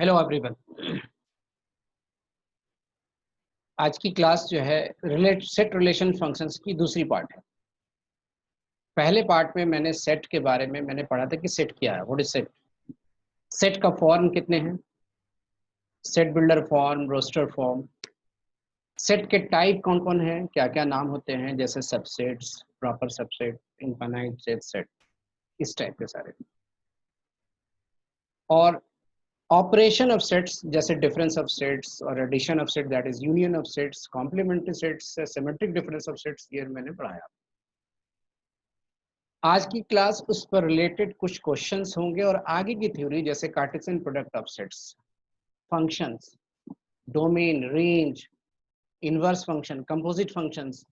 Hello everyone. आज की class जो है सेट रिलेशन फंक्शंस की दूसरी पार्ट है। पहले पार्ट में मैंने सेट के बारे में मैंने पढ़ा था कि सेट क्या है, व्हाट इज सेट, सेट का फॉर्म कितने हैं, set builder form, roster form, set के टाइप कौन कौन है, क्या क्या नाम होते हैं, जैसे subsets, proper subset, infinite set, set, इस टाइप के सारे। और ऑपरेशन ऑफ सेट्स जैसे डिफरेंस ऑफ सेट्स और addition of set, that is union of sets, complementary sets, symmetric difference of sets, ये मैंने पढ़ाया। आज की क्लास उस पर रिलेटेड कुछ क्वेश्चंस होंगे और आगे की थ्योरी जैसे Cartesian product of sets, functions, domain, range, inverse function, composite functions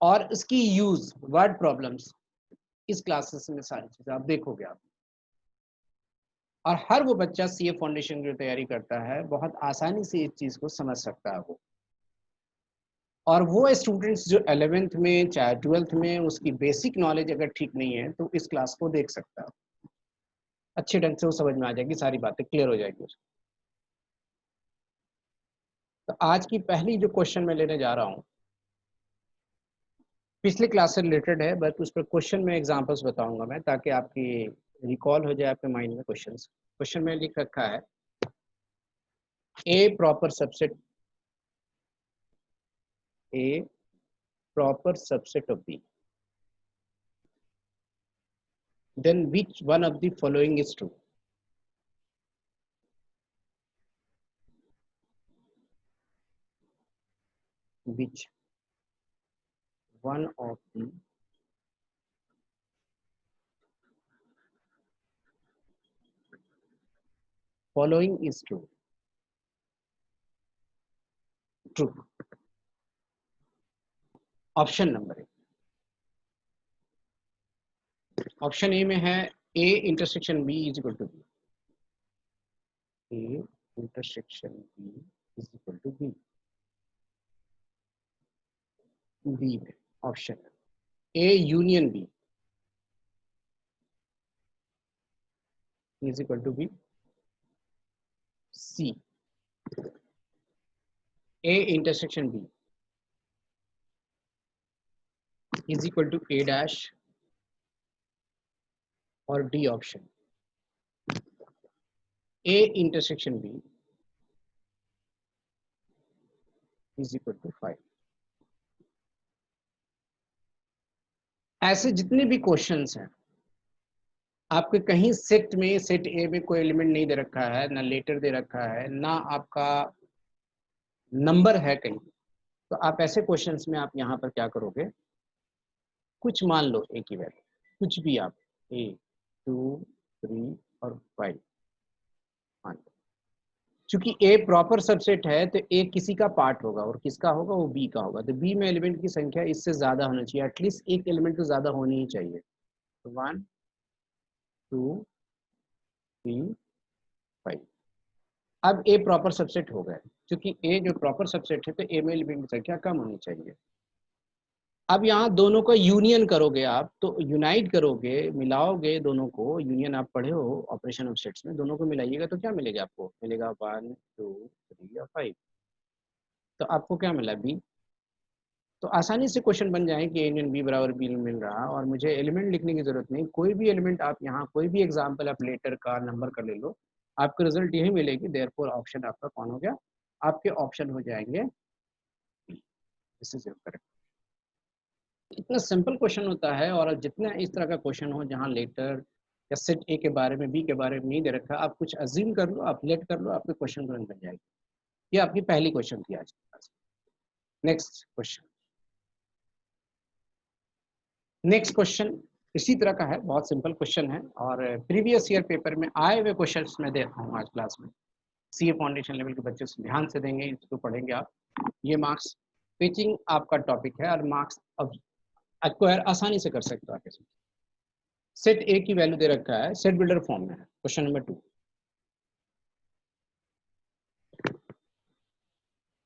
और इसकी यूज, वर्ड प्रॉब्लम्स, इस क्लासेस में सारी चीजें आप देखोगे आप। और हर वो बच्चा सीए फाउंडेशन की तैयारी करता है बहुत आसानी से इस चीज को समझ सकता है वो। और वो स्टूडेंट्स जो 11th में चाहे 12th में उसकी बेसिक नॉलेज अगर ठीक नहीं है तो इस क्लास को देख सकता है, अच्छे ढंग से वो समझ में आ जाएगी, सारी बातें क्लियर हो जाएगी। तो आज की पहली जो क्वेश्चन मैं लेने जा रहा हूँ पिछली क्लास से रिलेटेड है, बट उस पर क्वेश्चन में एग्जांपल्स बताऊंगा मैं ताकि आपकी रिकॉल हो जाए आपके माइंड में क्वेश्चंस। क्वेश्चन में लिख रखा है A proper subset of B, then which one of the following is true? Which one of the following is true? True. Option number A, option A में है A intersection B is equal to B, A intersection B is equal to B. B में option A union B is equal to B. C A intersection B is equal to A dash, और D option A intersection B is equal to 5। ऐसे जितने भी questions हैं आपके कहीं set में, set ए में कोई एलिमेंट नहीं दे रखा है, ना लेटर दे रखा है, ना आपका नंबर है कहीं, तो आप ऐसे क्वेश्चंस में आप यहाँ पर क्या करोगे, कुछ मान लो ए की वैल्यू, कुछ भी आप ए 2 3 और 5 मान लो। चूंकि ए प्रॉपर सबसेट है तो ए किसी का पार्ट होगा, और किसका होगा, वो बी का होगा। तो बी में एलिमेंट की संख्या इससे ज्यादा होनी चाहिए, एटलीस्ट एक एलिमेंट तो ज्यादा होनी ही चाहिए। तो 1 2 3 5। अब ए प्रॉपर सबसेट हो गया, क्योंकि ए जो प्रॉपर सबसेट है तो ए में एलिमेंट की संख्या कम होनी चाहिए। अब यहाँ दोनों का यूनियन करोगे आप, तो यूनाइट करोगे, मिलाओगे दोनों को, यूनियन आप पढ़े हो ऑपरेशन ऑफ सेट्स में, दोनों को मिलाइएगा तो क्या मिलेगा आपको, मिलेगा 1 2 3 और 5। तो आपको क्या मिला, बी। तो आसानी से क्वेश्चन बन जाए कि ए यूनियन बी बराबर बी मिल रहा, और मुझे एलिमेंट लिखने की जरूरत नहीं, कोई भी एलिमेंट आप यहाँ कोई भी एग्जाम्पल आप लेटर का नंबर का ले लो, आपको रिजल्ट यही मिलेगी। देयरफॉर ऑप्शन आपका कौन हो गया, आपके ऑप्शन हो जाएंगे दिस इज करेक्ट। इतना सिंपल क्वेश्चन होता है, और जितना इस तरह का क्वेश्चन हो जहाँ लेटर या सेट ए के बारे में, बी के बारे में नहीं दे रखा, आप कुछ अज्यूम कर लो, आप लेट कर लो, आपके क्वेश्चन तुरंत बन जाएगी। ये आपकी पहली क्वेश्चन थी आज के पास। नेक्स्ट क्वेश्चन, नेक्स्ट क्वेश्चन इसी तरह का है, बहुत सिंपल क्वेश्चन है, और प्रीवियस ईयर पेपर में आए हुए क्वेश्चन मैं दे रहा हूँ आज क्लास में। सीए फाउंडेशन लेवल के बच्चे ध्यान से देंगे, इसको पढ़ेंगे आप। ये मार्क्स टीचिंग आपका टॉपिक है, और मार्क्स अब एक्वायर आसानी से कर सकते हो आप इसमें। सेट ए की वैल्यू दे रखा है, सेट बिल्डर फॉर्म में है। क्वेश्चन नंबर 2,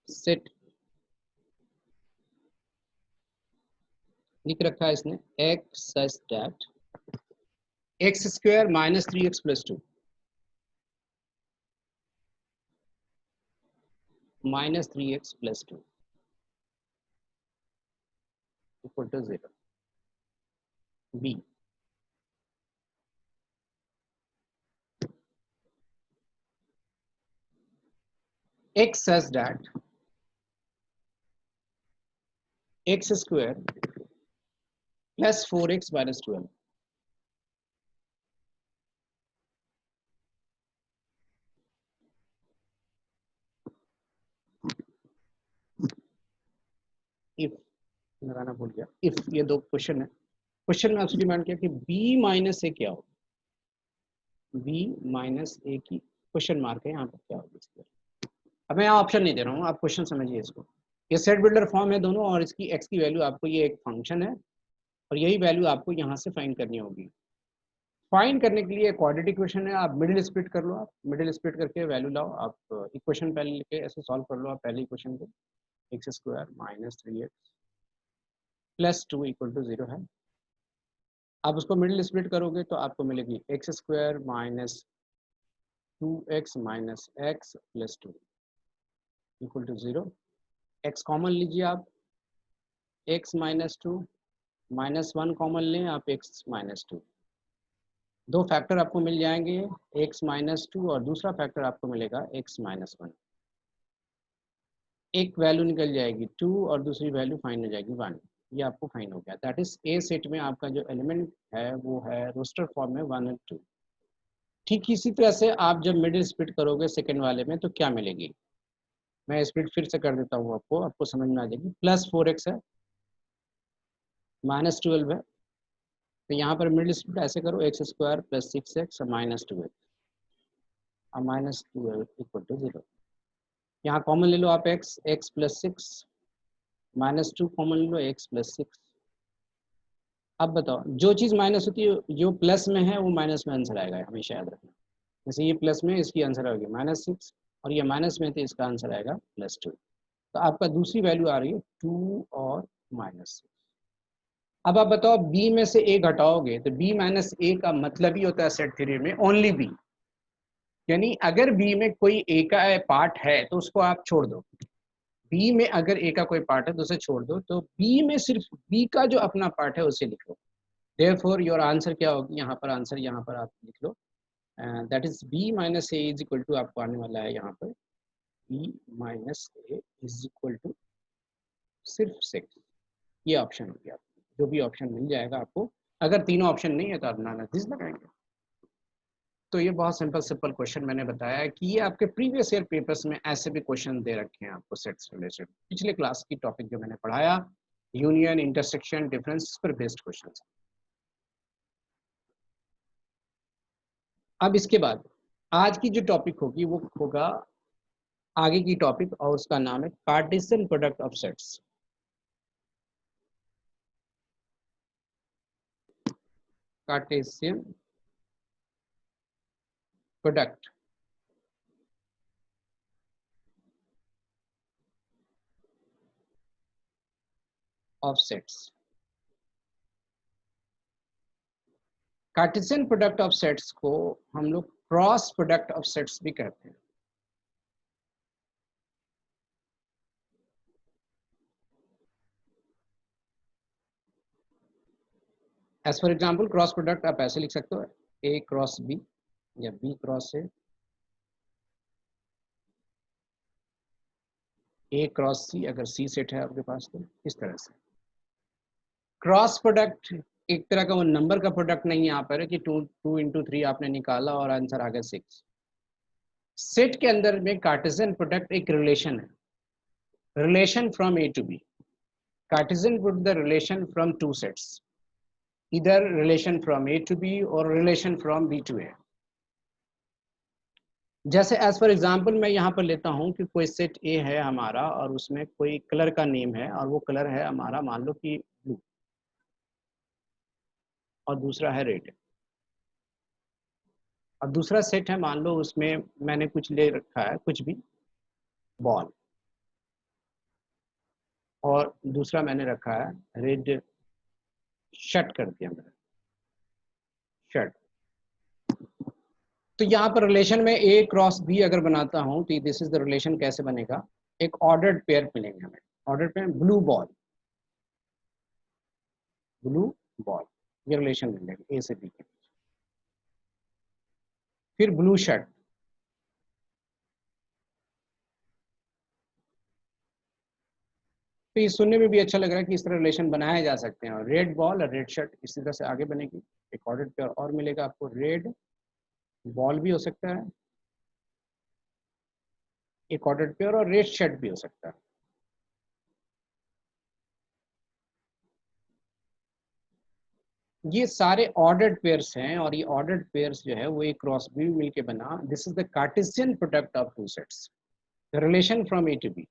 सेट लिख रखा है इसने, x such that x square minus 3x plus 2 -3x + 2 equal to 0. B, x says that x square plus 4x minus 12. If लगाना भूल गया, इफ ये दो क्वेश्चन है। क्वेश्चन में आपसे डिमांड किया कि b माइनस ए क्या हो, b माइनस ए की क्वेश्चन मार्क है यहाँ पर, क्या होगी इसकी। अब मैं यहाँ ऑप्शन नहीं दे रहा हूँ, आप क्वेश्चन समझिए इसको। ये सेट बिल्डर फॉर्म है दोनों, और इसकी x की वैल्यू आपको, ये एक फंक्शन है और यही वैल्यू आपको यहाँ से फाइंड करनी होगी। फाइंड करने के लिए क्वाड्रेटिक इक्वेशन है, आप मिडिल स्प्लिट कर लो, आप मिडिल स्प्लिट करके वैल्यू लाओ। आप इक्वेशन पहले लेके ऐसे सॉल्व कर लो। आप पहले इक्वेशन को x square minus 3x plus 2 equal to 0 है। आप उसको मिडिल स्प्लिट करोगे तो आपको मिलेगी x square minus 2x minus x plus 2 equal to 0। x common लीजिए आप, x माइनस 2 माइनस 1 कॉमन लें आप, x माइनस 2। दो फैक्टर आपको मिल जाएंगे, x माइनस 2 और दूसरा फैक्टर आपको मिलेगा x माइनस 1। एक वैल्यू निकल जाएगी 2 और दूसरी वैल्यू फाइंड हो जाएगी 1। ये आपको फाइंड हो गया। दैट इज ए सेट में आपका जो एलिमेंट है वो है रोस्टर फॉर्म में 1 और 2। ठीक इसी तरह से आप जब मिडिल स्प्लिट करोगे सेकंड वाले में तो क्या मिलेगी, मैं स्प्लिट फिर से कर देता हूँ, आपको समझ में आ जाएगी। प्लस 4x है, माइनस 12 है, तो यहाँ पर मिडिल स्प्लिट ऐसे करो, x square plus 6x minus 2x और माइनस 12 इक्वल टू 0। यहाँ कॉमन ले लो आप x प्लस 6 माइनस 2 कॉमन ले लो, x प्लस 6। अब बताओ, जो चीज़ माइनस होती है जो प्लस में है वो माइनस में आंसर आएगा, हमेशा याद रखना। जैसे ये प्लस में, इसकी आंसर आएगी -6 और ये माइनस में, तो इसका आंसर आएगा +2। तो आपका दूसरी वैल्यू आ रही है 2 और -6। अब आप बताओ b में से a घटाओगे तो b माइनस a का मतलब ही होता है सेट थ्योरी में ओनली b, यानी अगर b में कोई a का पार्ट है तो उसको आप छोड़ दो। b में अगर a का कोई पार्ट है तो उसे छोड़ दो, तो b में सिर्फ b का जो अपना पार्ट है उसे लिख लो। देयरफॉर योर आंसर क्या होगी, यहाँ पर आंसर यहाँ पर आप लिख लो, that is b minus A is equal to, आपको आने वाला है यहाँ पर b minus A is equal to सिर्फ 6। ये ऑप्शन हो गया, जो भी ऑप्शन मिल जाएगा आपको। अगर तीनों ऑप्शन नहीं है तो आप नाना दिस लगाएंगे। तो ये बहुत सिंपल क्वेश्चन मैंने बताया कि ये आपके प्रीवियस ईयर पेपर्स में ऐसे भी क्वेश्चन दे रखे हैं आपको सेट्स रिलेटेड। पिछले क्लास की टॉपिक जो मैंने पढ़ाया, यूनियन, इंटरसेक्शन, डिफरेंस पर बेस्ड क्वेश्चन। अब इसके बाद आज की जो टॉपिक होगी वो होगा आगे की टॉपिक, और उसका नाम है Cartesian product of sets. Cartesian product of sets. Cartesian product of sets को हम लोग क्रॉस प्रोडक्ट ऑफ सेट्स भी कहते हैं। As for example cross product आप ऐसे लिख सकते हो, ए क्रॉस बी या B cross A cross C, अगर सी सेट है आपके पास तो इस तरह से। क्रॉस प्रोडक्ट एक तरह का वो नंबर का प्रोडक्ट नहीं है यहाँ पर कि 2 इंटू 3 आपने निकाला और आंसर आ गया 6। सेट के अंदर में कार्टेशियन प्रोडक्ट एक रिलेशन है, relation from A to B. Cartesian put the relation from two sets, इधर relation from A to B और relation from B to A. जैसे एज फॉर एग्जाम्पल मैं यहाँ पर लेता हूँ कि कोई सेट ए है हमारा और उसमें कोई कलर का नेम है और वो कलर है हमारा मान लो कि ब्लू और दूसरा है रेड, और दूसरा सेट है मान लो उसमें मैंने कुछ ले रखा है कुछ भी बॉल, और दूसरा मैंने रखा है रेड शर्ट कर दिया मैंने, शर्ट। तो यहाँ पर रिलेशन में ए क्रॉस बी अगर बनाता हूँ तो दिस इज द रिलेशन कैसे बनेगा, एक ऑर्डर्ड पेयर मिलेंगे हमें। Ordered pair blue ball, blue ball, ये रिलेशन मिलेगा ए से बी के बीच। फिर ब्लू शर्ट, तो ये सुनने में भी अच्छा लग रहा है कि इस तरह रिलेशन बनाए जा सकते हैं। और रेड बॉल और रेड शर्ट इसी तरह से आगे बनेगी। एक ऑर्डर्ड पेयर और मिलेगा आपको, रेड बॉल भी हो सकता है एक ऑर्डर्ड पेयर, और रेड शर्ट भी हो सकता है। ये सारे ऑर्डर्ड पेयर्स हैं, और ये ऑर्डर्ड पेयर्स जो है वो एक क्रॉस बी मिलके बना। This is the Cartesian product of two sets, the relation from A to B.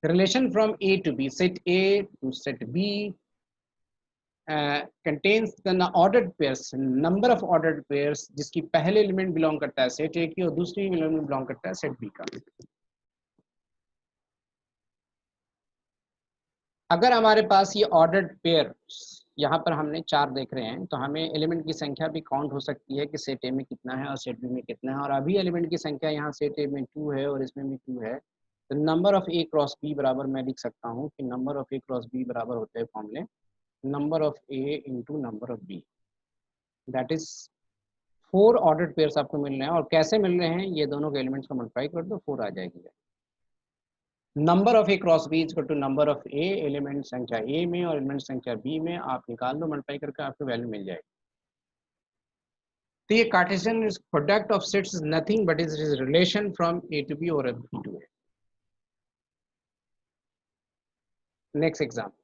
The relation from A to B, set A to set B, contains the ordered pairs, number of ordered pairs, जिसकी पहले element belong करता है set A की और दूसरी element belong करता है set B का। अगर हमारे पास ये ऑर्डर्ड पेयर यहाँ पर हमने 4 देख रहे हैं, तो हमें एलिमेंट की संख्या भी काउंट हो सकती है कि सेट ए में कितना है और सेट बी में कितना है। और अभी एलिमेंट की संख्या यहाँ सेट ए में 2 है और इसमें भी 2 है, तो number of A cross B बराबर मैं लिख सकता हूँ कि number of A cross B बराबर होते हैं फॉर्मूले number of A into number of B. That is 4 ordered pairs आपको मिल रहे हैं। और कैसे मिल रहे हैं, ये दोनों के एलिमेंट्स को मल्टीप्लाई कर दो, 4 आ जाएगी। Number of A cross B is two number of A, element संख्या ए में और एलिमेंट संख्या बी में, आप निकाल दो मल्टीप्लाई करके, आपको वैल्यू मिल जाएगी। तो ये Cartesian product of sets is nothing but is relation from A to B और B to A. Next example,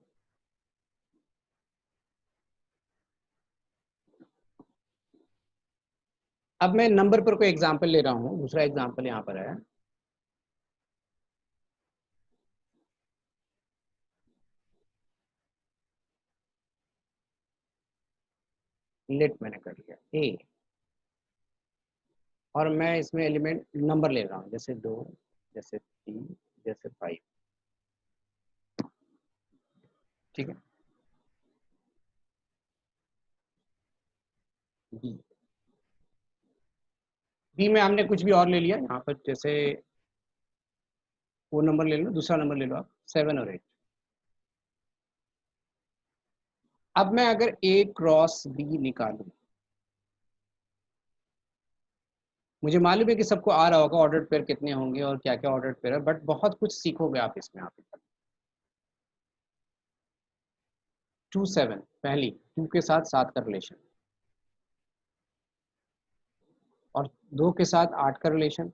अब मैं नंबर पर कोई एग्जाम्पल ले रहा हूँ। दूसरा एग्जाम्पल यहाँ पर है, लेट मैंने कर लिया ए, और मैं इसमें एलिमेंट नंबर ले रहा हूँ, जैसे 2, जैसे 3, जैसे 5। ठीक है, बी, बी में हमने कुछ भी और ले लिया यहाँ पर, जैसे वो नंबर ले लो, दूसरा नंबर ले लो आप, 7 और 8। अब मैं अगर ए क्रॉस बी निकालूं, मुझे मालूम है कि सबको आ रहा होगा ऑर्डर्ड पेयर कितने होंगे और क्या क्या ऑर्डर्ड पेयर है, बट बहुत कुछ सीखोगे आप इसमें। आप 2 7 पहली, 2 के साथ 7 का रिलेशन, और 2 के साथ 8 का रिलेशन,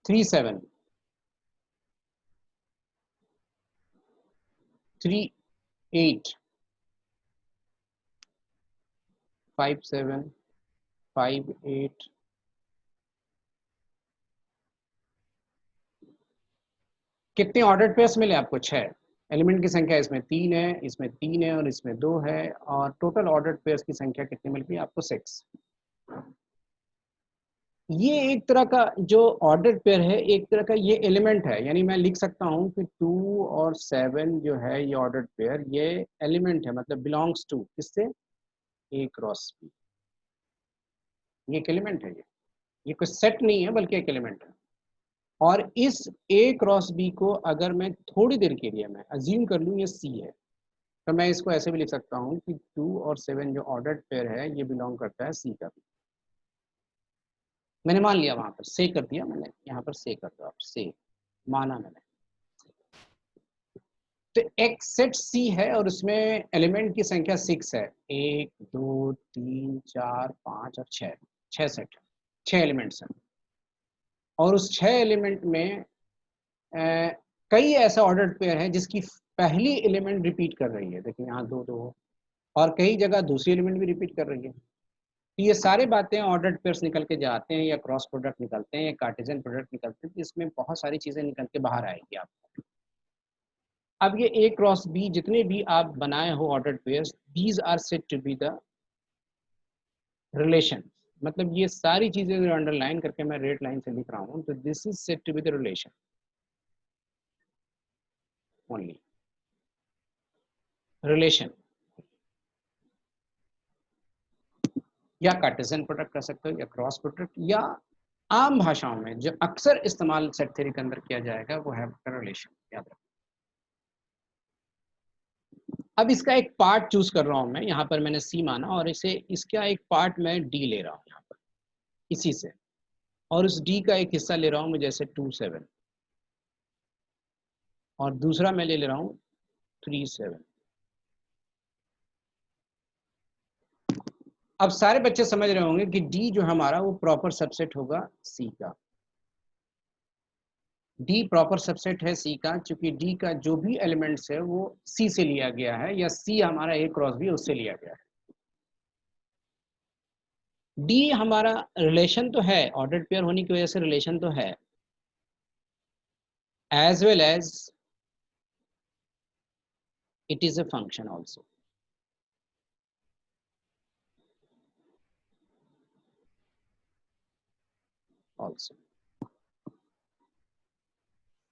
3 7, 3 8, 5 7, 5 8, कितने ऑर्डर्ड पेयर्स मिले आपको? 6। एलिमेंट की संख्या इसमें 3 है, इसमें 3 है और इसमें 2 है, और टोटल ऑर्डर्ड पेयर्स की संख्या कितनी मिल गई आपको? 6। ये एक तरह का जो ऑर्डर्ड पेयर है, एक तरह का ये एलिमेंट है। यानी मैं लिख सकता हूँ कि 2 और 7 जो है ये ऑर्डर्ड पेयर, ये एलिमेंट है, मतलब बिलोंग्स टू किससे? ए क्रॉस बी। ये एक एलिमेंट है, ये कोई सेट नहीं है बल्कि एक एलिमेंट है। और इस ए क्रॉस बी को अगर मैं थोड़ी देर के लिए मैं अज्यूम कर लूँ ये सी है, तो मैं इसको ऐसे भी लिख सकता हूँ कि 2 और 7 जो ऑर्डर्ड पेयर है ये बिलोंग करता है सी का भी। मैंने मान लिया, वहां पर से कर दिया मैंने, यहाँ पर से कर दो आप, से माना मैंने। तो एक सेट सी है और उसमें एलिमेंट की संख्या 6 है, 1 2 3 4 5 और 6, 6 सेट, 6 एलिमेंट्स हैं। और उस 6 एलिमेंट में कई ऐसा ऑर्डर्ड पेयर है जिसकी पहली एलिमेंट रिपीट कर रही है, देखिए यहाँ 2 2, और कई जगह दूसरी एलिमेंट भी रिपीट कर रही है। तो ये सारे बातें ऑर्डर्ड पेयर्स निकल के जाते हैं, या क्रॉस प्रोडक्ट निकलते हैं, या कार्टेशियन प्रोडक्ट निकलते हैं, तो इसमें बहुत सारी चीजें निकल के बाहर आएगी आपको। अब ये ए क्रॉस बी जितने भी आप बनाए हो ordered pairs, these are said to be the relation. मतलब ये सारी चीजें जो अंडरलाइन करके मैं रेड लाइन से लिख रहा हूँ, तो this is said to be the relation only. Relation या कार्टेशियन प्रोडक्ट कर सकते हो या क्रॉस प्रोडक्ट, या आम भाषाओं में जो अक्सर इस्तेमाल सेट थ्योरी के अंदर किया जाएगा वो है रिलेशन, याद रखो। अब इसका एक पार्ट चूज कर रहा हूं मैं, यहाँ पर मैंने सी माना और इसे इसका एक पार्ट मैं डी ले रहा हूँ यहाँ पर इसी से, और उस डी का एक हिस्सा ले रहा हूँ मैं जैसे 2 7, और दूसरा मैं ले रहा हूँ 3 7। अब सारे बच्चे समझ रहे होंगे कि डी जो हमारा वो प्रॉपर सबसेट होगा सी का। डी प्रॉपर सबसेट है सी का, क्योंकि डी का जो भी एलिमेंट्स है वो सी से लिया गया है, या सी हमारा ए क्रॉस बी उससे लिया गया है। डी हमारा रिलेशन तो है, ऑर्डर्ड पेयर होने की वजह से रिलेशन तो है, as well as it is a function also.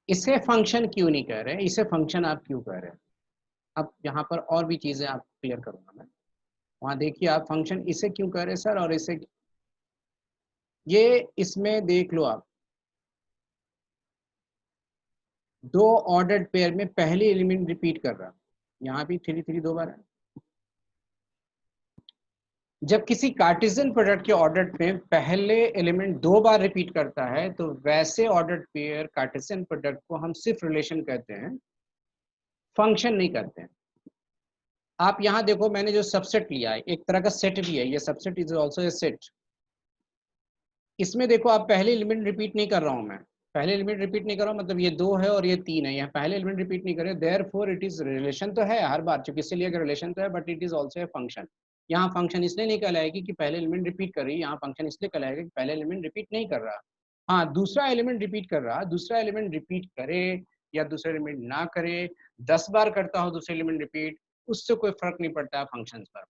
इसे फंक्शन क्यों नहीं कह रहे, इसे फंक्शन आप क्यों कह रहे हैं? अब यहाँ पर और भी चीजें आप क्लियर करूंगा मैं। वहां देखिए आप फंक्शन इसे क्यों कह रहे हैं सर, और इसे ये इसमें देख लो आप, दो ऑर्डर्ड पेयर में पहली एलिमेंट रिपीट कर रहा, यहाँ भी 3 3 दो बार है। जब किसी कार्टेशियन प्रोडक्ट के ऑर्डर्ड में पहले एलिमेंट 2 बार रिपीट करता है तो वैसे ऑर्डर्ड पेयर कार्टेशियन प्रोडक्ट को हम सिर्फ रिलेशन कहते हैं, फंक्शन नहीं कहते हैं। आप यहाँ देखो मैंने जो सबसेट लिया है, एक तरह का सेट भी है, ये subset is also a set. इसमें देखो आप पहले एलिमेंट रिपीट नहीं कर रहा हूं मैं, पहले एलिमेंट रिपीट नहीं कर रहा हूं, मतलब ये 2 है और ये 3 है, यहाँ पहले एलिमेंट रिपीट नहीं करे, देयरफॉर इट इज रिलेशन तो है हर बार, क्योंकि इससे लिया गया रिलेशन तो है, but it is also a function. यहाँ फंक्शन इसलिए नहीं कहलाएगी कि पहले एलिमेंट रिपीट कर रही है, यहाँ फंक्शन इसलिए कहलाएगा कि पहले एलिमेंट रिपीट नहीं कर रहा, हाँ दूसरा एलिमेंट रिपीट कर रहा, दूसरा एलिमेंट रिपीट करे या दूसरा एलिमेंट ना करे, 10 बार करता हो दूसरा एलिमेंट रिपीट, उससे कोई फर्क नहीं पड़ता है फंक्शन पर।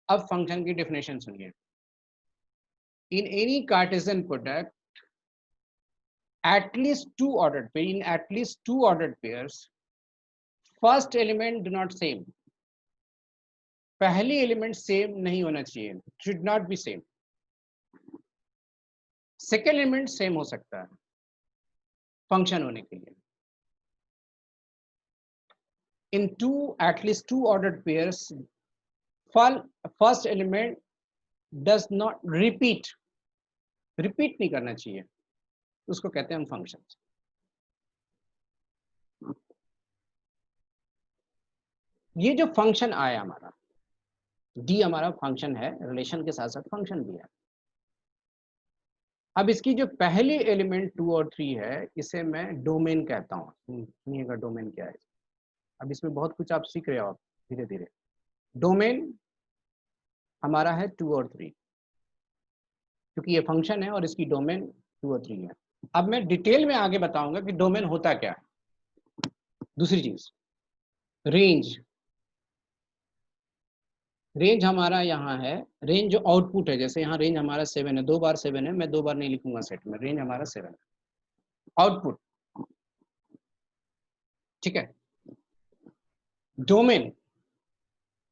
अब फंक्शन की डेफिनेशन सुनिए। In any Cartesian product at least two ordered pair, in at least two ordered pairs, first element do not same, पहली एलिमेंट सेम नहीं होना चाहिए, should not be same, second element same हो सकता है function होने के लिए। in two at least two ordered pairs, first element does not repeat नहीं करना चाहिए, उसको कहते हैं हम फंक्शन। ये जो फंक्शन आया हमारा डी हमारा फंक्शन है, रिलेशन के साथ साथ फंक्शन भी है। अब इसकी जो पहली एलिमेंट 2 और 3 है इसे मैं डोमेन कहता हूँ, सुनिएगा डोमेन क्या है। अब इसमें बहुत कुछ आप सीख रहे हो आप धीरे धीरे। डोमेन हमारा है 2 और 3, क्योंकि ये फंक्शन है और इसकी डोमेन 2 और 3 है। अब मैं डिटेल में आगे बताऊंगा कि डोमेन होता क्या है। दूसरी चीज रेंज, रेंज हमारा यहाँ है, रेंज जो आउटपुट है, जैसे यहाँ रेंज हमारा 7 है, 2 बार 7 है, मैं 2 बार नहीं लिखूंगा सेट में, रेंज हमारा 7 है आउटपुट, ठीक है। डोमेन,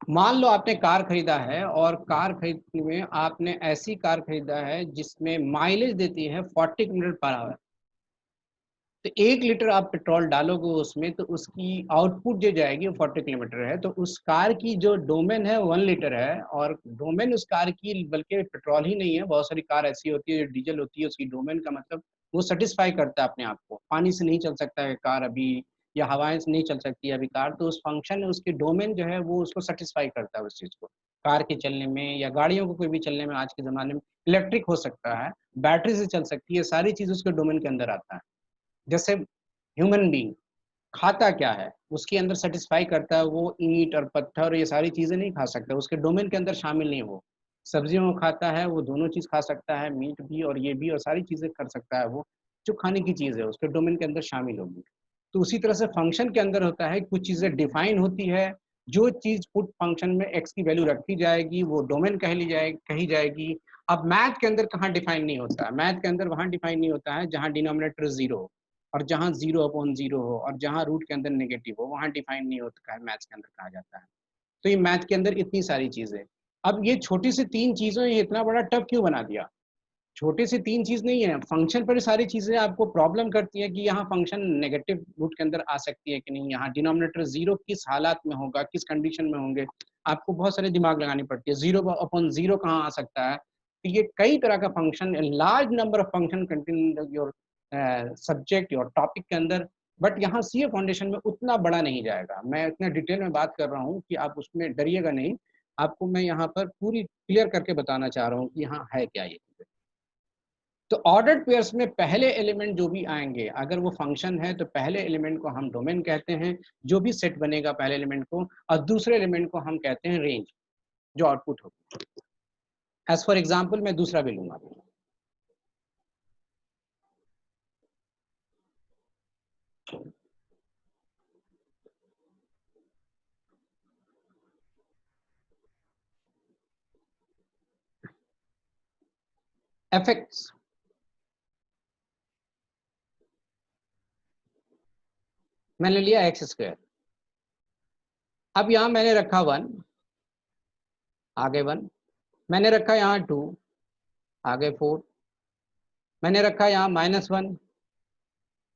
मान लो आपने कार खरीदा है और कार खरीदने में आपने ऐसी कार खरीदा है जिसमें माइलेज देती है 40 किलोमीटर पर आवर, तो 1 लीटर आप पेट्रोल डालोगे उसमें तो उसकी आउटपुट जो जाएगी वो 40 किलोमीटर है, तो उस कार की जो डोमेन है 1 लीटर है, और डोमेन उस कार की बल्कि पेट्रोल ही नहीं है, बहुत सारी कार ऐसी होती है जो डीजल होती है, उसकी डोमेन का मतलब वो सेटिस्फाई करता है अपने आप को, पानी से नहीं चल सकता है कार अभी, या हवाएं से नहीं चल सकती है अभी कार, तो उस फंक्शन उसकी डोमेन जो है वो उसको सेटिस्फाई करता है उस चीज़ को, कार के चलने में या गाड़ियों को कोई भी चलने में आज के ज़माने में, इलेक्ट्रिक हो सकता है, बैटरी से चल सकती है, सारी चीज़ उसके डोमेन के अंदर आता है। जैसे ह्यूमन बींग खाता क्या है, उसके अंदर सेटिस्फाई करता है, वो ईंट और पत्थर ये सारी चीजें नहीं खा सकता, उसके डोमेन के अंदर शामिल नहीं, वो सब्जियों को खाता है, वो दोनों चीज खा सकता है, मीट भी और ये भी, और सारी चीजें कर सकता है, वो जो खाने की चीज है उसके डोमेन के अंदर शामिल होगी। तो उसी तरह से फंक्शन के अंदर होता है, कुछ चीजें डिफाइन होती है, जो चीज पुट फंक्शन में एक्स की वैल्यू रखी जाएगी वो डोमेन कही जाएगी। अब मैथ के अंदर कहाँ डिफाइन नहीं होता है, मैथ के अंदर वहां डिफाइन नहीं होता है जहां डिनोमिनेटर 0 हो, और जहां 0/0 हो, और जहां रूट के अंदर नेगेटिव हो, वहां डिफाइन नहीं होता है, मैथ्स के अंदर कहा जाता है। तो ये मैथ के अंदर इतनी सारी चीजें। अब ये छोटी सी 3 चीजों ये इतना बड़ा टफ क्यों बना दिया? छोटे से 3 चीज नहीं है, फंक्शन पर सारी चीजें आपको प्रॉब्लम करती है कि यहाँ फंक्शन नेगेटिव रूट के अंदर आ सकती है कि नहीं, यहाँ डिनोमिनेटर 0 किस हालात में होगा, किस कंडीशन में होंगे, आपको बहुत सारे दिमाग लगानी पड़ती है। 0 अपॉन 0 कहाँ आ सकता है? तो ये कई तरह का function, large number of function contain your subject, your topic के अंदर। बट यहाँ सीए फाउंडेशन में उतना बड़ा नहीं जाएगा, मैं इतना डिटेल में बात कर रहा हूँ कि आप उसमें डरिएगा नहीं। आपको मैं यहाँ पर पूरी क्लियर करके बताना चाह रहा हूँ कि यहाँ है क्या ये। तो ऑर्डर्ड पेयर्स में पहले एलिमेंट जो भी आएंगे, अगर वो फंक्शन है तो पहले एलिमेंट को हम डोमेन कहते हैं, जो भी सेट बनेगा पहले एलिमेंट को, और दूसरे एलिमेंट को हम कहते हैं रेंज, जो आउटपुट होगी। एज फॉर एग्जाम्पल मैं दूसरा भी लूंगा, एफेक्ट्स। मैंने लिया एक्स स्क्वायर, अब यहां मैंने रखा 1, आगे 1, मैंने रखा यहाँ 2, आगे 4, मैंने रखा यहाँ -1,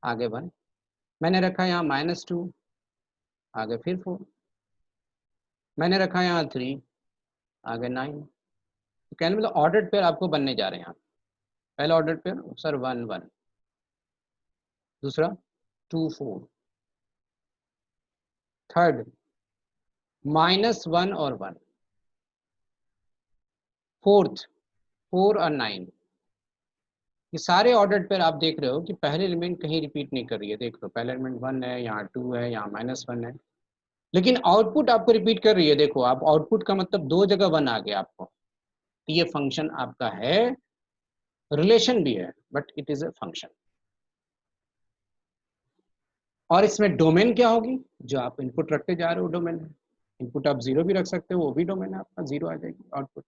आगे 1, मैंने रखा यहाँ -2, आगे फिर 4, मैंने रखा यहाँ 3, आगे 9। तो कहने मतलब ऑर्डर्ड पेयर आपको बनने जा रहे हैं। पहला ऑर्डर पेयर सर 1 1, दूसरा 2 4, थर्ड -1 और 1, फोर्थ 4 और 9। ये सारे ऑर्डर पेयर आप देख रहे हो कि पहले एलिमेंट कहीं रिपीट नहीं कर रही है। देख लो पहला एलिमेंट 1 है, यहाँ 2 है, यहाँ -1 है, लेकिन आउटपुट आपको रिपीट कर रही है। देखो आप आउटपुट का मतलब 2 जगह 1 आ गया आपको। तो ये फंक्शन आपका है, रिलेशन भी है, but it is a function. और इसमें डोमेन क्या होगी? जो आप इनपुट रखते जा रहे हो डोमेन है। इनपुट आप 0 भी रख सकते हो, वो भी डोमेन है आपका, 0 आ जाएगी आउटपुट।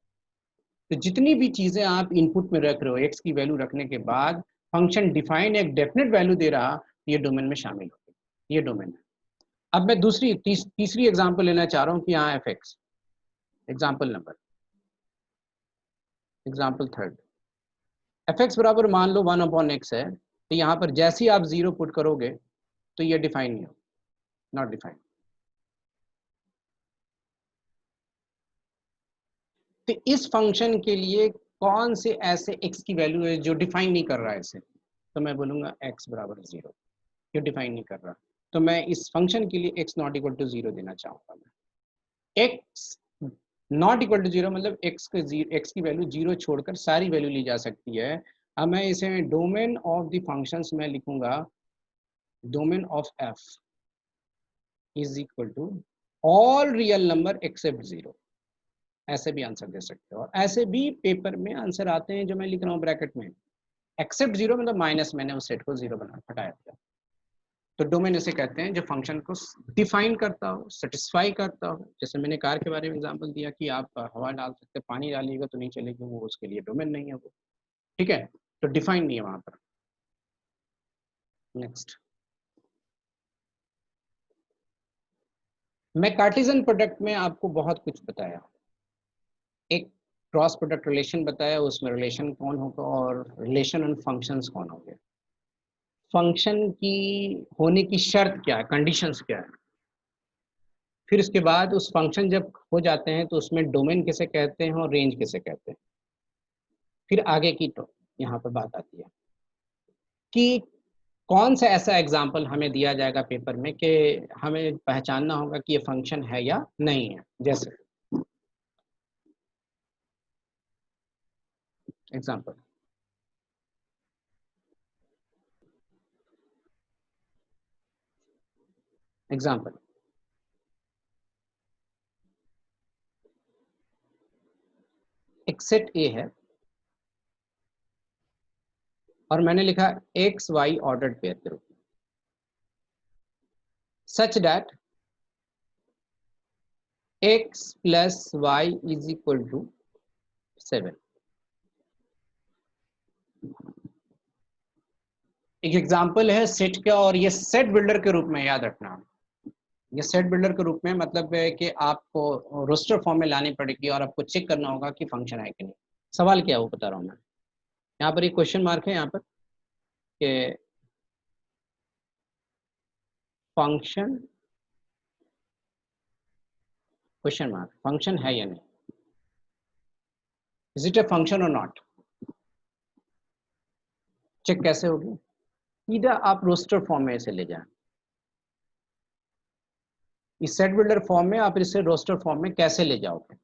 तो जितनी भी चीजें आप इनपुट में रख रहे हो, एक्स की वैल्यू रखने के बाद फंक्शन डिफाइन एक डेफिनेट वैल्यू दे रहा, ये डोमेन में शामिल होगी, ये डोमेन है। अब मैं तीसरी एग्जांपल लेना चाह रहा हूँ कि यहाँ F x, example third, F x बराबर मान लो 1/x है। तो यहाँ पर जैसे ही आप 0 पुट करोगे तो ये डिफाइन नहीं हो, नॉट डिफाइन। तो इस फंक्शन के लिए कौन से ऐसे x की वैल्यू है जो डिफाइन नहीं कर रहा है इसे? तो मैं बोलूंगा x बराबर 0, ये डिफाइन नहीं कर रहा। तो मैं इस फंक्शन के लिए x नॉट इक्वल टू 0 देना चाहूंगा। मैं x नॉट इक्वल टू 0 मतलब x की वैल्यू 0 छोड़कर सारी वैल्यू ली जा सकती है। अब मैं इसे डोमेन ऑफ द फंक्शंस में लिखूंगा, domain of f is equal to all real number except 0। ऐसे भी आंसर दे सकते हो, और ऐसे भी पेपर में आंसर आते हैं जो मैं लिख रहा हूँ ब्रैकेट में। एक्सेप्ट 0 मतलब माइनस, मैंने उस सेट को 0 बना हटाया था। तो डोमेन इसे कहते हैं जो फंक्शन को डिफाइन करता हो, सेटिस्फाई करता हो। जैसे मैंने कार के बारे में एग्जांपल दिया कि आप हवा डाल सकते, पानी डालिएगा तो नहीं चलेगी, वो उसके लिए डोमेन नहीं है वो, ठीक है। तो डिफाइन नहीं है वहां पर। नेक्स्ट, मैं कार्टेशियन प्रोडक्ट में आपको बहुत कुछ बताया। एक क्रॉस प्रोडक्ट रिलेशन बताया, उसमें रिलेशन कौन होगा और रिलेशन एंड फंक्शंस कौन होंगे। फंक्शन की होने की शर्त क्या है, कंडीशंस क्या है। फिर उसके बाद उस फंक्शन जब हो जाते हैं तो उसमें डोमेन किसे कहते हैं और रेंज किसे कहते हैं। फिर आगे की तो यहाँ पर बात आती है कि कौन सा ऐसा एग्जाम्पल हमें दिया जाएगा पेपर में कि हमें पहचानना होगा कि ये फंक्शन है या नहीं है। जैसे एग्जाम्पल, एग्जाम्पल एक सेट ए है और मैंने लिखा एक्स वाई ऑर्डर्ड पेयर के रूप में, such that x plus y is equal to 7। एक एग्जाम्पल है सेट का, और ये सेट बिल्डर के रूप में याद रखना। ये सेट बिल्डर के रूप में मतलब है कि आपको रोस्टर फॉर्म में लानी पड़ेगी और आपको चेक करना होगा कि फंक्शन है कि नहीं। सवाल क्या है वो बता रहा हूँ मैं। यहाँ पर एक क्वेश्चन मार्क है यहाँ पर कि फंक्शन, क्वेश्चन मार्क, फंक्शन है या नहीं, इज इट ए फंक्शन और नॉट। चेक कैसे होगी, सीधा आप रोस्टर फॉर्म में इसे ले जाएं। इस सेट बिल्डर फॉर्म में आप इसे रोस्टर फॉर्म में कैसे ले जाओगे।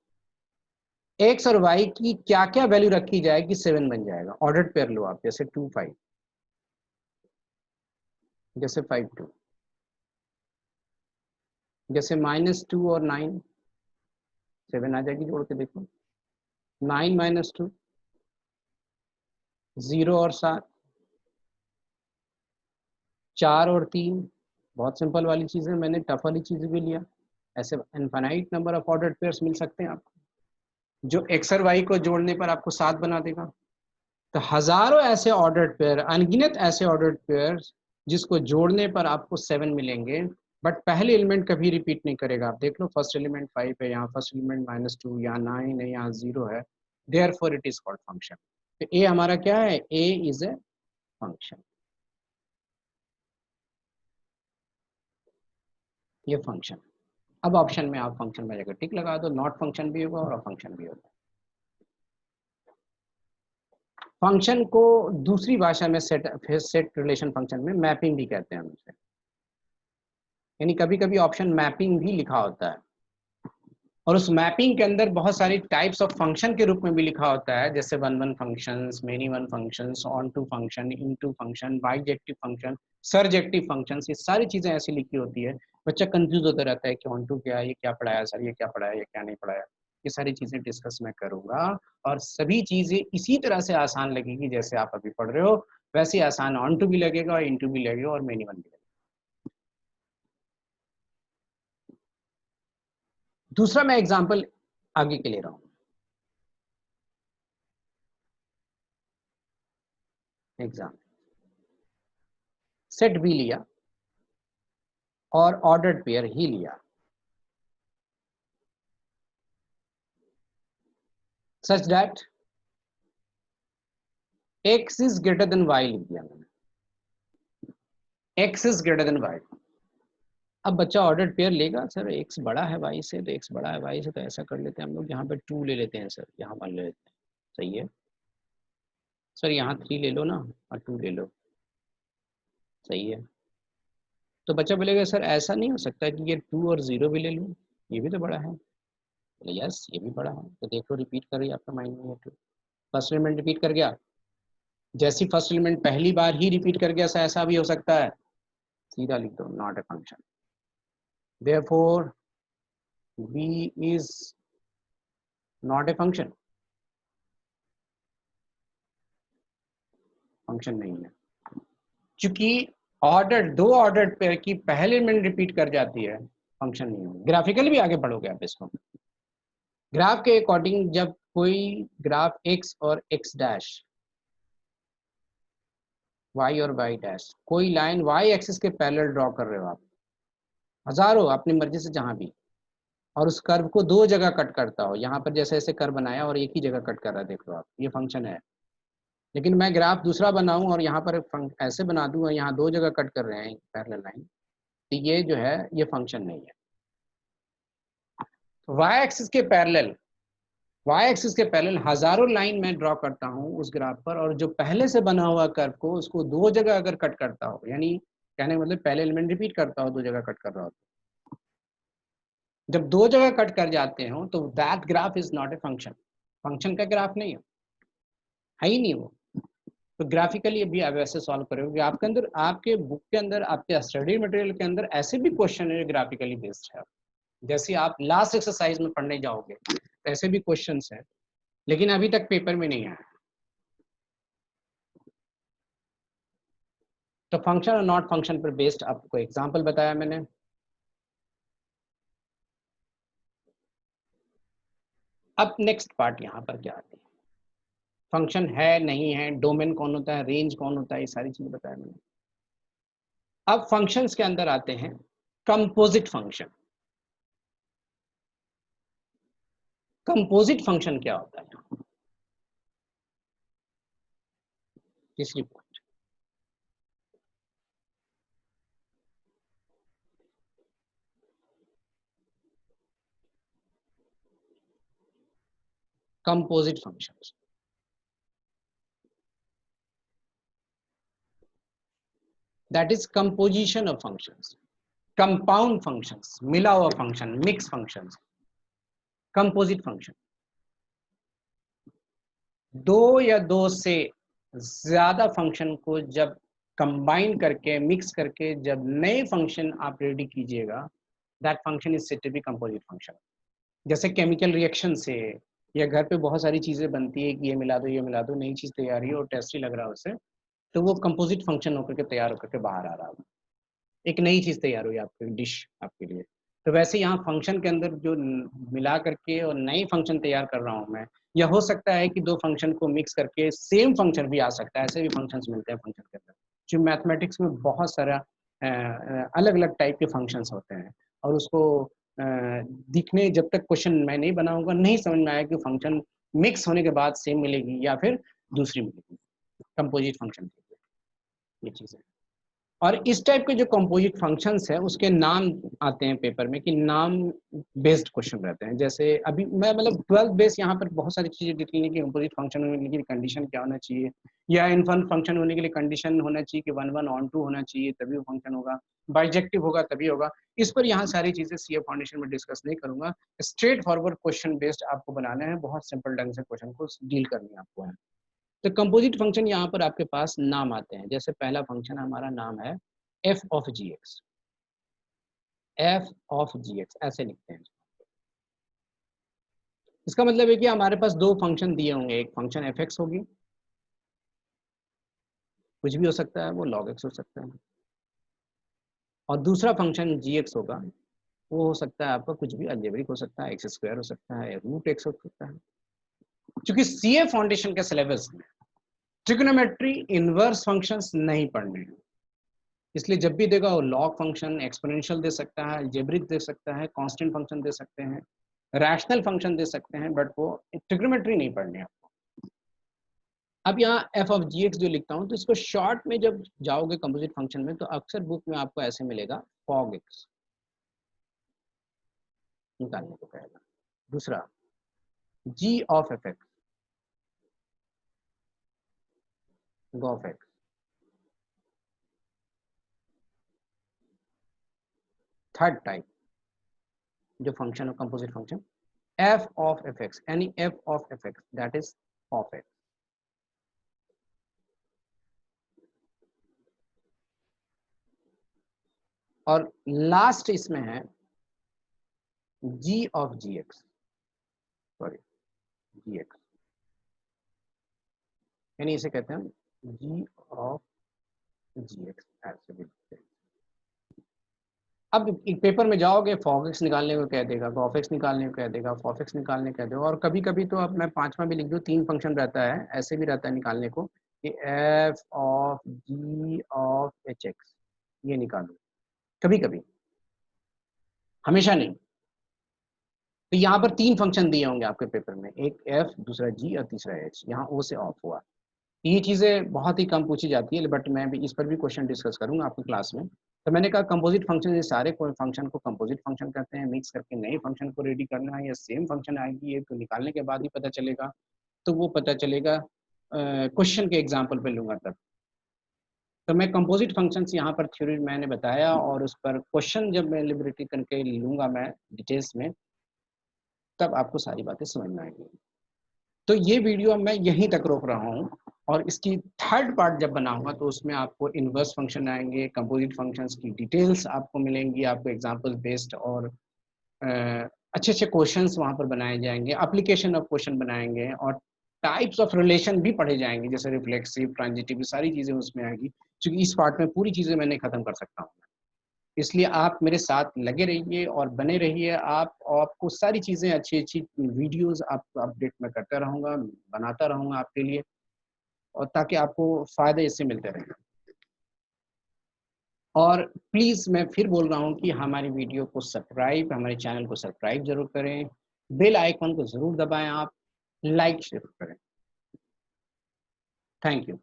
एक्स और वाई की क्या क्या वैल्यू रखी जाएगी, 7 बन जाएगा। ऑर्डर्ड पेयर लो आप, जैसे 2 5, जैसे 5 2, जैसे -2 और 9, 7 आ जाएगी, जोड़ के देखो। 9 -2, 0 और 7, 4 और 3। बहुत सिंपल वाली चीज़ें, मैंने टफ वाली चीज़ें भी लिया। ऐसे infinite number of ordered pairs मिल सकते हैं आपको, जो एक्स और वाई को जोड़ने पर आपको 7 बना देगा। तो हजारों ऐसे ऑर्डर्ड पेयर, अनगिनत ऐसे ऑर्डर्ड पेयर जिसको जोड़ने पर आपको 7 मिलेंगे, बट पहले एलिमेंट कभी रिपीट नहीं करेगा। आप देख लो, फर्स्ट एलिमेंट 5 है, यहाँ फर्स्ट एलिमेंट -2, यहाँ 9 है, यहाँ 0 है, therefore it is called function. तो ए हमारा क्या है, ए इज ए फंक्शन। ये फंक्शन। अब ऑप्शन में आप फंक्शन में जाकर टिक लगा दो, नॉट फंक्शन भी होगा और फंक्शन भी होगा। फंक्शन को दूसरी भाषा में सेट रिलेशन फंक्शन में मैपिंग भी कहते हैं हम उसे। यानी कभी कभी ऑप्शन मैपिंग भी लिखा होता है, और उस मैपिंग के अंदर बहुत सारी टाइप्स ऑफ फंक्शन के रूप में भी लिखा होता है, जैसे one one functions, many one functions, onto function, into function, bijective function, surjective functions. ये सारी चीजें ऐसी लिखी होती है, बच्चा कंफ्यूज होता रहता है कि ऑन टू क्या है, ये क्या पढ़ाया सर, ये क्या पढ़ाया, ये क्या नहीं पढ़ाया। ये सारी चीजें डिस्कस मैं करूंगा, और सभी चीजें इसी तरह से आसान लगेगी जैसे आप अभी पढ़ रहे हो, वैसे आसान ऑन टू भी लगेगा और इन टू भी लगेगा और मेनी वन भी लगेगा। दूसरा मैं एग्जाम्पल आगे के ले रहा हूँ। एग्जाम सेट बी लिया और ऑर्डर्ड पेयर ही लिया, सच that x is greater than y लिख दिया मैंने, x is greater than y। अब बच्चा ऑर्डर्ड पेयर लेगा, सर x बड़ा है y से, तो x बड़ा है y से, तो ऐसा कर लेते हैं हम लोग, यहाँ पे 2 ले लेते हैं सर, यहाँ 1 ले लेते हैं। सही है सर, यहाँ 3 ले लो ना और 2 ले लो। सही है। तो बच्चा बोलेगा सर ऐसा नहीं हो सकता कि ये 2 और 0 भी ले लूँ, ये भी तो बड़ा है। बोले यस ये भी बड़ा है। तो देखो रिपीट कर रही है आपका माइंड में, ये टू फर्स्ट एलिमेंट रिपीट कर गया, जैसी फर्स्ट एलिमेंट पहली बार ही रिपीट कर गया, ऐसा भी हो सकता है, सीधा लिख दो not a function. Therefore b is not a function, function नहीं है। क्योंकि दो ऑर्डर पेयर की पहले एलिमेंट रिपीट कर जाती है, फंक्शन नहीं होगा। ग्राफिकली भी आगे बढ़ोगे आप इसको, ग्राफ के अकॉर्डिंग जब कोई ग्राफ x और x डैश, y और y डैश, कोई लाइन y एक्सिस के पैरेलल ड्रॉ कर रहे हो आप, हजारों अपनी मर्जी से जहां भी, और उस कर्व को दो जगह कट करता हो, यहाँ पर जैसे ऐसे कर्व बनाया और एक ही जगह कट कर रहा है, देख लो आप, ये फंक्शन है। लेकिन मैं ग्राफ दूसरा बनाऊं और यहाँ पर ऐसे बना दूं और यहाँ दो जगह कट कर रहे हैं पैरेलल लाइन, तो ये जो है ये फंक्शन नहीं है। वाई एक्सिस के पैरेलल, वाई एक्सिस के पैरेलल हजारों लाइन मैं ड्रॉ करता हूँ उस ग्राफ पर, और जो पहले से बना हुआ कर्व को उसको दो जगह अगर कट करता हो, यानी कहने का मतलब पहले एलिमेंट रिपीट करता हो, दो जगह कट कर रहा हो, जब दो जगह कट कर जाते हो तो that graph is not a function, function का ग्राफ नहीं है ही नहीं वो। तो ग्राफिकली भी आप ऐसे सॉल्व करोगे, आपके अंदर, आपके बुक के अंदर, आपके स्टडी मटेरियल के अंदर ऐसे भी क्वेश्चन है ग्राफिकली बेस्ड है। जैसे आप लास्ट एक्सरसाइज में पढ़ने जाओगे तो ऐसे भी क्वेश्चंस हैं, लेकिन अभी तक पेपर में नहीं आया। तो फंक्शन और नॉट फंक्शन पर बेस्ड आपको एग्जांपल बताया मैंने। अब नेक्स्ट पार्ट यहाँ पर क्या आती है, फंक्शन है नहीं है, डोमेन कौन होता है, रेंज कौन होता है, ये सारी चीजें बताया मैंने। अब फंक्शंस के अंदर आते हैं, कंपोजिट फंक्शन। कंपोजिट फंक्शन क्या होता है? तीसरी point, composite functions, that is composition of functions, compound functions, मिला हुआ function, mix functions, composite function. दो या दो से ज्यादा फंक्शन को जब कंबाइन करके, मिक्स करके जब नए फंक्शन आप रेडी कीजिएगा, that function is said to be composite function. जैसे केमिकल रिएक्शन से या घर पे बहुत सारी चीजें बनती है कि ये मिला दो, ये मिला दो, नई चीज तैयार है और टेस्टी लग रहा है उससे, तो वो कंपोजिट फंक्शन होकर के तैयार होकर के बाहर आ रहा है, एक नई चीज तैयार हुई आपकी डिश आपके लिए। तो वैसे यहाँ फंक्शन के अंदर जो मिला करके और नई फंक्शन तैयार कर रहा हूँ मैं, या हो सकता है कि दो फंक्शन को मिक्स करके सेम फंक्शन भी आ सकता है, ऐसे भी फंक्शंस मिलते हैं फंक्शन के अंदर। जो मैथमेटिक्स में बहुत सारा अलग अलग टाइप के फंक्शंस होते हैं, और उसको दिखने जब तक क्वेश्चन मैं नहीं बनाऊंगा नहीं समझ में आया कि फंक्शन मिक्स होने के बाद सेम मिलेगी या फिर दूसरी मिलेगी, कंपोजिट फंक्शन ये चीज़ है। और इस टाइप के जो कंपोजिट फंक्शंस है उसके नाम आते हैं पेपर में कि नाम बेस्ड क्वेश्चन रहते हैं। जैसे अभी मैं मतलब 12 बेस यहाँ पर बहुत सारी चीजें लिख ली कि कंपोजिट फंक्शन होने के लिए कंडीशन क्या होना चाहिए, या इनफाइन फंक्शन होने के लिए कंडीशन होना चाहिए कि 1 1 ऑन 2 होना चाहिए तभी वो फंक्शन होगा, बाइजेक्टिव होगा तभी होगा। इस पर यहाँ सारी चीजें सीए फाउंडेशन में डिस्कस नहीं करूंगा। स्ट्रेट फॉरवर्ड क्वेश्चन बेस्ड आपको बनाना है, बहुत सिंपल ढंग से क्वेश्चन को डील करनी है आपको है। तो कंपोजिट फंक्शन यहाँ पर आपके पास नाम आते हैं। जैसे पहला फंक्शन हमारा नाम है f of ji x, f of ji x ऐसे लिखते हैं। इसका मतलब है कि हमारे पास दो फंक्शन दिए होंगे, एक फंक्शन एफ एक्स होगी, कुछ भी हो सकता है, वो लॉग एक्स हो सकता है, और दूसरा फंक्शन जी एक्स होगा, वो हो सकता है आपका कुछ भी अलजेब्रिक हो सकता है, एक्स स्क्वायर हो सकता है, रूट एक्स हो सकता है। क्योंकि सीए फाउंडेशन के सिलेबस में ट्रिग्नोमेट्री इनवर्स फंक्शंस नहीं पढ़ने हैं, इसलिए जब भी देगा वो लॉग फंक्शन, एक्सपोनेंशियल दे सकता है, अलजेब्रिक दे सकता है, कांस्टेंट फंक्शन दे सकते हैं, रैशनल फंक्शन दे सकते हैं, बट वो ट्रिग्नोमेट्री नहीं पढ़ने आपको। अब यहाँ एफ ऑफ जी एक्स जो लिखता हूँ, तो इसको शॉर्ट में जब जाओगे कंपोजिट फंक्शन में तो अक्सर बुक में आपको ऐसे मिलेगा फॉग एक्स निकालने को कहेगा। दूसरा G of F X, g of X. Third type जो फंक्शन हो composite function, F of F X, यानी F of F X that is of X. और लास्ट इसमें है G of ji X, sorry G X, यानी इसे कहते हैं जी ऑफ जी एक्स ऐसे भी लिखते हैं। अब एक पेपर में जाओगे फॉग निकालने को कह देगा, गॉफ निकालने को कह देगा, फॉफ निकालने को कह देगा, और कभी कभी तो अब मैं पांचवा भी लिख दूँ, तीन फंक्शन रहता है, ऐसे भी रहता है निकालने को कि f of g of h x ये निकालो, कभी कभी, हमेशा नहीं। तो यहाँ पर तीन फंक्शन दिए होंगे आपके पेपर में, एक एफ, दूसरा जी और तीसरा एच, यहाँ ओ से ऑफ हुआ। ये चीज़ें बहुत ही कम पूछी जाती है, बट मैं भी इस पर भी क्वेश्चन डिस्कस करूंगा आपकी क्लास में। तो मैंने कहा कंपोजिट फंक्शन, ये सारे फंक्शन को कंपोजिट फंक्शन कहते हैं। मिक्स करके नए फंक्शन को रेडी करना है, या सेम फंक्शन आएगी ये तो निकालने के बाद ही पता चलेगा, तो वो पता चलेगा क्वेश्चन के एग्जाम्पल पे लूंगा तब। तो मैं कंपोजिट फंक्शंस यहाँ पर थ्योरी मैंने बताया, और उस पर क्वेश्चन जब मैं लिबरेटी करके लूंगा मैं डिटेल्स में, तब आपको सारी बातें समझ में आएंगी। तो ये वीडियो मैं यहीं तक रोक रहा हूँ, और इसकी थर्ड पार्ट जब बनाऊंगा तो उसमें आपको इनवर्स फंक्शन आएंगे, कंपोजिट फंक्शंस की डिटेल्स आपको मिलेंगी, आपको एग्जांपल बेस्ड, और अच्छे अच्छे क्वेश्चंस वहाँ पर बनाए जाएंगे, एप्लीकेशन ऑफ क्वेश्चन बनाएंगे, और टाइप्स ऑफ रिलेशन भी पढ़े जाएंगे, जैसे रिफ्लेक्सिव, ट्रांजिटिव, सारी चीज़ें उसमें आएगी, क्योंकि इस पार्ट में पूरी चीज़ें मैंने खत्म कर सकता हूँ। इसलिए आप मेरे साथ लगे रहिए और बने रहिए, आप आपको सारी चीज़ें अच्छी अच्छी वीडियोस आपको अपडेट मैं करता रहूँगा, बनाता रहूँगा आपके लिए, और ताकि आपको फ़ायदे इससे मिलते रहें। और प्लीज़ मैं फिर बोल रहा हूँ कि हमारी वीडियो को सब्सक्राइब, हमारे चैनल को सब्सक्राइब ज़रूर करें, बेल आइकन को ज़रूर दबाएँ आप, लाइक ज़रूर करें। Thank you.